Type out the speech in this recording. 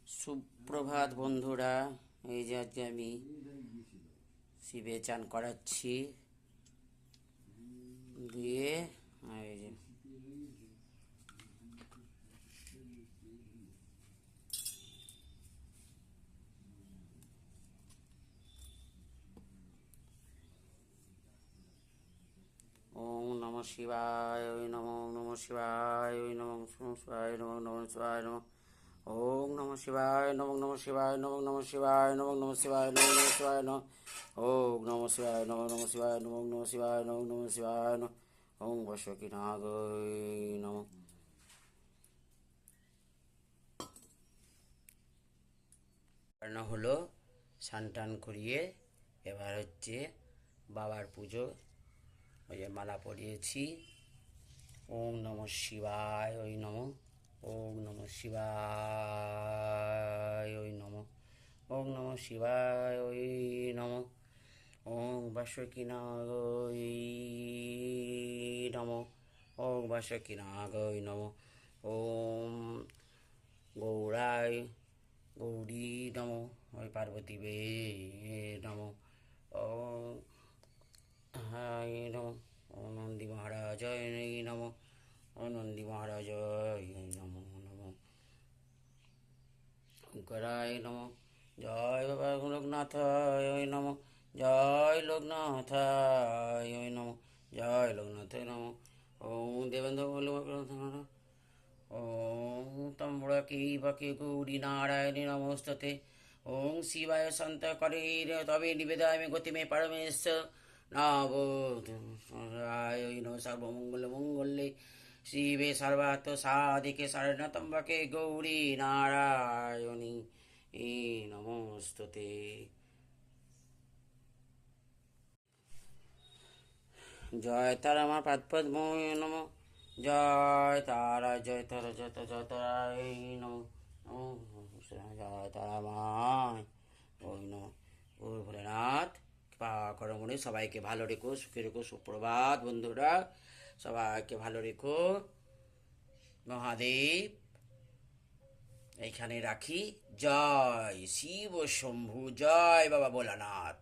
সুপ্রভাত বন্ধুরা, এই যে আজকে আমি শিবে চান করাচ্ছি দিয়ে এই যে ওম নমঃ শিবায়, ওই নমঃ নমঃ শিবায়, ওই নমঃ শিবায়, নমঃ নমঃ শিবায়, নমঃ ওম নমঃ শিবায়, নমঃ নমঃ শিবায়, নমঃ নমঃ শিবায়, নমঃ নমঃ শিবায়, নমঃ নমঃ শিবায়, নমঃ ওম নমঃ শিবায়, নমঃ নমঃ শিবায়, নমঃ নমঃ শিবায়, নমঃ নমঃ শিবায়, নমঃ ওম বশকিনাগয় নমঃ। রান্না হলো, স্নান টান করিয়ে এবার হচ্ছে বাবার পুজো। ওই যে মালা পরিয়েছি। ওম নমঃ শিবায়, ওই নমঃ ওম নমঃ শিবায়, ওই নমঃ ওম নমঃ শিবায়, ওই নমঃ ওম বাসকিনাগয় নমঃ ওম বাসকিনাগয় নমঃ ওম গৌরায় গৌরী নমঃ ওই পার্বতী বে নমঃ ওম হায় নমঃ ওম নন্দী মহারাজয় নমঃ ওম নন্দী মহারাজয় নমঃ নমঃ শঙ্করায় নমঃ। জয় বাবা লোকনাথায় নমঃ, জয় লোকনাথায় নমঃ, জয় লোকনাথায় নমঃ। ওম দেবেন্দ্র ওম তম্বুরকি বকে গৌরী নারায়ণী নমস্তুতে। ওম শিবায় সন্তকরে তবে নিবেদামি গতিমে পরমেশ্বর নবরায় নম। সর্বমঙ্গল মঙ্গলে শিবে সর্বার্থ সাধিকে শরণ্যত্রম্বকে গৌরী নারায়ণী নমস্তুতে। জয় তারা মা পাদপদ্ময় নম, জয় তারা জয় তারা জয় তারা জয় তারায় নম, জয় তারা মায় ওই নম। গৌর ভোলেনাথ কৃপা করো মনে, সবাইকে ভালো রেখো, সুখে রেখো। সুপ্রভাত বন্ধুরা, সবাইকে ভালো রেখো। মহাদেব এইখানে রাখি। জয় শিব শম্ভু, জয় বাবা ভোলানাথ।